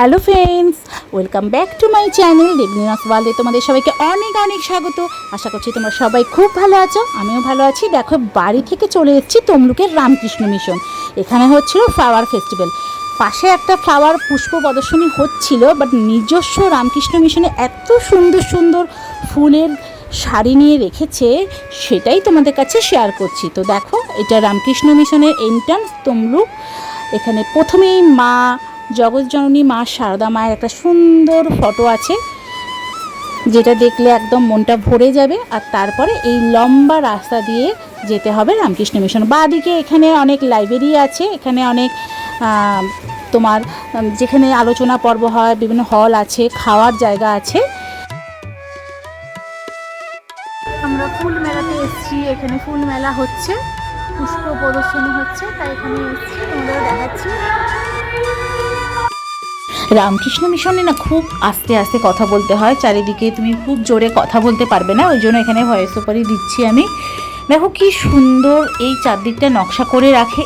Hello friends, welcome back to my channel Debninath ওয়ার্ল্ডে তোমাদের সবাইকে অনেক অনেক স্বাগত। আশা করছি তোমরা সবাই খুব ভালো আছো, আমিও ভালো আছি। দেখো, বাড়ি থেকে চলে এসেছি তমলুকের রামকৃষ্ণ মিশন। এখানে হচ্ছিল ফ্লাওয়ার ফেস্টিভ্যাল, পাশে একটা ফ্লাওয়ার পুষ্প প্রদর্শনী হচ্ছিল, বাট নিজস্ব রামকৃষ্ণ মিশনে এত সুন্দর সুন্দর ফুলের শাড়ি নিয়ে রেখেছে, সেটাই তোমাদের কাছে শেয়ার করছি। তো দেখো, এটা রামকৃষ্ণ মিশনের এন্ট্রান্স তমলুক। এখানে প্রথমেই মা জগৎজননী মা শারদা মায়ের একটা সুন্দর ফটো আছে, যেটা দেখলে একদম মনটা ভরে যাবে। আর তারপরে এই লম্বা রাস্তা দিয়ে যেতে হবে রামকৃষ্ণ মিশন। বাঁদিকে এখানে অনেক লাইব্রেরি আছে, এখানে অনেক তোমার যেখানে আলোচনা পর্ব হয়, বিভিন্ন হল আছে, খাওয়ার জায়গা আছে। আমরা ফুল মেলাতে এসেছি, এখানে ফুল মেলা হচ্ছে, পুষ্প প্রদর্শনী হচ্ছে, তাই এখানে এসেছি, তোমাদের দেখাচ্ছি। রামকৃষ্ণ মিশনে না খুব আস্তে আস্তে কথা বলতে হয়, চারিদিকে তুমি খুব জোরে কথা বলতে পারবে না, ওই জন্য এখানে ভয়েস ওভারই দিচ্ছি আমি। দেখো কি সুন্দর এই চারদিকটা নকশা করে রাখে,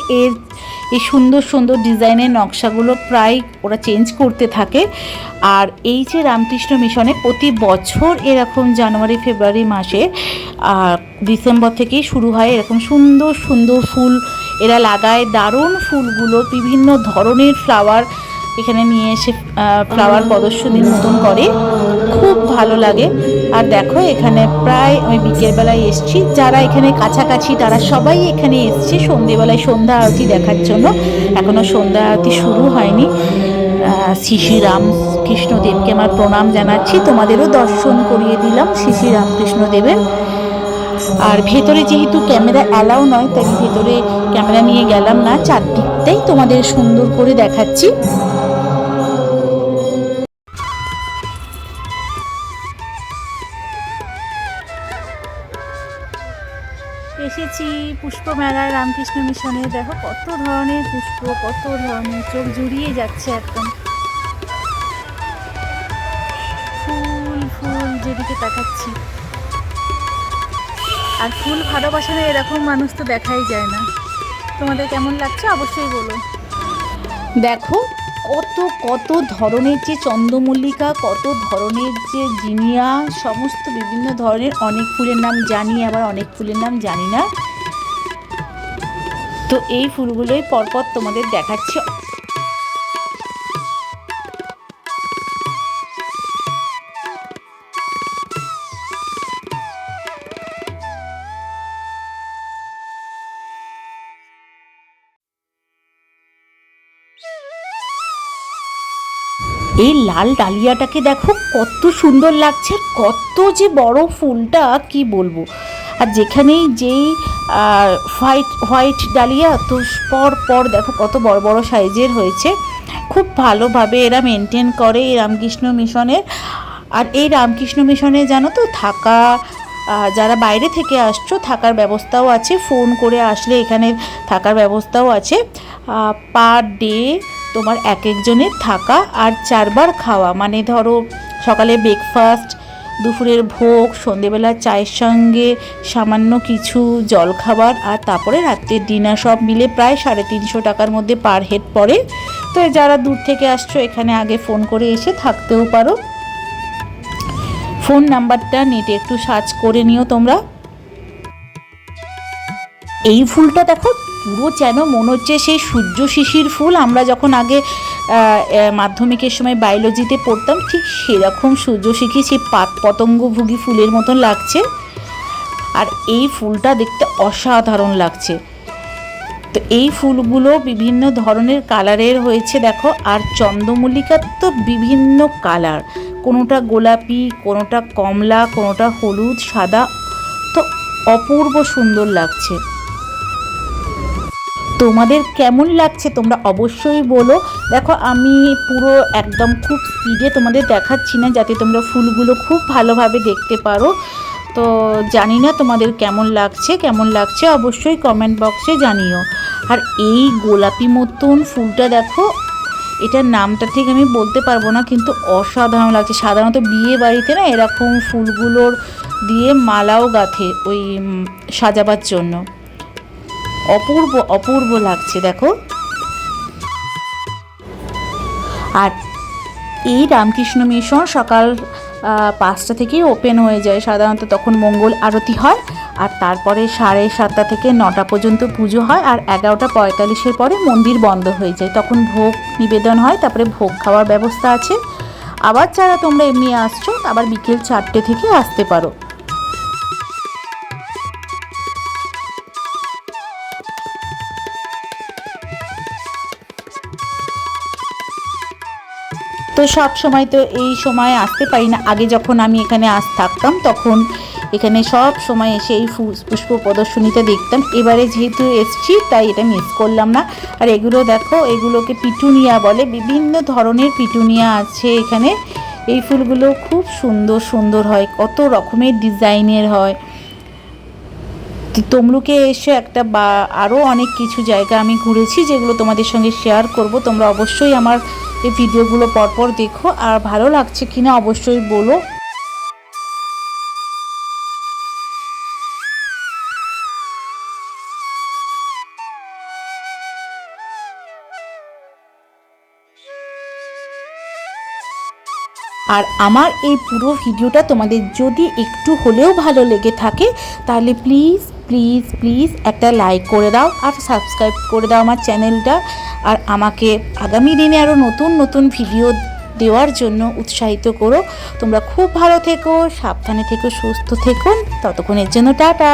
এই সুন্দর সুন্দর ডিজাইনের নকশাগুলো প্রায় ওরা চেঞ্জ করতে থাকে। আর এই যে রামকৃষ্ণ মিশনে প্রতি বছর এরকম জানুয়ারি ফেব্রুয়ারি মাসে ডিসেম্বর থেকেই শুরু হয়, এরকম সুন্দর সুন্দর ফুল এরা লাগায়। দারুণ ফুলগুলো, বিভিন্ন ধরনের ফ্লাওয়ার এখানে নিয়ে এসে ফ্লাওয়ার প্রদর্শনীর মতন করে, খুব ভালো লাগে। আর দেখো, এখানে প্রায় আমি বিকেলবেলায় এসেছি, যারা এখানে কাছাকাছি তারা সবাই এখানে এসছে সন্ধেবেলায় সন্ধ্যা আরতি দেখার জন্য। এখনও সন্ধ্যা আরতি শুরু হয়নি। শ্রী শ্রী রামকৃষ্ণদেবকে আমার প্রণাম জানাচ্ছি, তোমাদেরও দর্শন করিয়ে দিলাম শ্রী শ্রী রামকৃষ্ণদেবের। আর ভেতরে যেহেতু ক্যামেরা অ্যালাউ নয়, তাই আমি ভেতরে ক্যামেরা নিয়ে গেলাম না, চারদিকটাই তোমাদের সুন্দর করে দেখাচ্ছি। এসেছি পুষ্প মেলায় রামকৃষ্ণ মিশনে। দেখো কত ধরনের পুষ্প, কত ধরনের, চোখ জুড়িয়ে যাচ্ছে একদম। ফুল ফুল যেদিকে তাকাচ্ছি, আর ফুল ভালোবাসা না এরকম মানুষ তো দেখাই যায় না। তোমাদের কেমন লাগছে অবশ্যই বলো। দেখো কত কত ধরনের যে চন্দ্রমল্লিকা, কত ধরনের যে জিনিয়া, সমস্ত বিভিন্ন ধরনের, অনেক ফুলের নাম জানি, আবার অনেক ফুলের নাম জানি না। তো এই ফুলগুলোই পরপর তোমাদের দেখাচ্ছি। এই লাল ডালিয়াটাকে দেখো কত সুন্দর লাগছে, কত যে বড় ফুলটা কি বলবো। আর যেখানেই যেই হোয়াইট হোয়াইট ডালিয়া, তো পর পর দেখো কত বড় বড় সাইজের হয়েছে। খুব ভালোভাবে এরা মেনটেন করে এই রামকৃষ্ণ মিশনের। আর এই রামকৃষ্ণ মিশনে জানো তো থাকা, যারা বাইরে থেকে আসছো থাকার ব্যবস্থাও আছে, ফোন করে আসলে এখানে থাকার ব্যবস্থাও আছে। পার ডে তোমার এক একজনের থাকা আর 4 বার খাওয়া, মানে ধরো সকালে ব্রেকফাস্ট, দুপুরের ভোগ, সন্ধেবেলা চায়ের সঙ্গে সামান্য কিছু জলখাবার, আর তারপরে রাত্রের ডিনার, সব মিলে প্রায় 350 টাকার মধ্যে পার হেড পড়ে। তো যারা দূর থেকে আসছো এখানে আগে ফোন করে এসে থাকতেও পারো। ফোন নাম্বারটা নেটে একটু সার্চ করে নিও তোমরা। এই ফুলটা দেখো পুরো যেন মনে হচ্ছে সেই সূর্য শিশির ফুল। আমরা যখন আগে মাধ্যমিকের সময় বায়োলজিতে পড়তাম, ঠিক সেরকম সূর্য শিশির, সেই পতঙ্গভোগী ফুলের মতন লাগছে। আর এই ফুলটা দেখতে অসাধারণ লাগছে। তো এই ফুলগুলো বিভিন্ন ধরনের কালারের হয়েছে দেখো। আর চন্দ্রমল্লিকার তো বিভিন্ন কালার, কোনোটা গোলাপি, কোনোটা কমলা, কোনোটা হলুদ, সাদা, তো অপূর্ব সুন্দর লাগছে। তোমাদের কেমন লাগছে তোমরা অবশ্যই বলো। দেখো আমি পুরো একদম খুব স্পিডে তোমাদের দেখাচ্ছি না, যাতে তোমরা ফুলগুলো খুব ভালোভাবে দেখতে পারো। তো জানি না তোমাদের কেমন লাগছে অবশ্যই কমেন্ট বক্সে জানিও। আর এই গোলাপি মতন ফুলটা দেখো, এটার নামটা ঠিক আমি বলতে পারবো না, কিন্তু অসাধারণ লাগছে। সাধারণত বিয়ে বাড়িতে না এরকম ফুলগুলোর দিয়ে মালাও গাঁথে ওই সাজাবার জন্য। অপূর্ব অপূর্ব লাগছে দেখো। আর এই রামকৃষ্ণ মিশন সকাল 5টা থেকেই ওপেন হয়ে যায় সাধারণত, তখন মঙ্গল আরতি হয় আর তারপরে 7:30 থেকে 9টা পর্যন্ত পুজো হয় আর 11:45 পরে মন্দির বন্ধ হয়ে যায়, তখন ভোগ নিবেদন হয়, তারপরে ভোগ খাওয়ার ব্যবস্থা আছে। আবার যারা তোমরা এমনি আসছো আবার বিকেল 4টে থেকে আসতে পারো। তো সব সময় তো এই সময় আসতে পারি না, আগে যখন আমি এখানে থাকতাম তখন এখানে সব সময় এসে এই পুষ্প প্রদর্শনীতে দেখতাম। এবারে যেহেতু এসছি তাই এটা মিস করলাম না। আর এগুলো দেখো, এগুলোকে পিটুনিয়া বলে, বিভিন্ন ধরনের পিটুনিয়া আছে এখানে। এই ফুলগুলো খুব সুন্দর সুন্দর হয়, কত রকমের ডিজাইনের হয়। তমলুকে এসে একটা বা আরও অনেক কিছু জায়গা আমি ঘুরেছি যেগুলো তোমাদের সঙ্গে শেয়ার করব। তোমরা অবশ্যই আমার এই ভিডিওগুলো পরপর দেখো, আর ভালো লাগছে কিনা অবশ্যই বলো। আর আমার এই পুরো ভিডিওটা তোমাদের যদি একটু হলেও ভালো লেগে থাকে তাহলে প্লিজ প্লিজ প্লিজ একটা লাইক করে দাও আর সাবস্ক্রাইব করে দাও আমার চ্যানেলটা, আর আমাকে আগামী দিনে আরও নতুন নতুন ভিডিও দেওয়ার জন্য উৎসাহিত করো। তোমরা খুব ভালো থেকো, সাবধানে থেকো, সুস্থ থেকো, ততক্ষণের জন্য টাটা।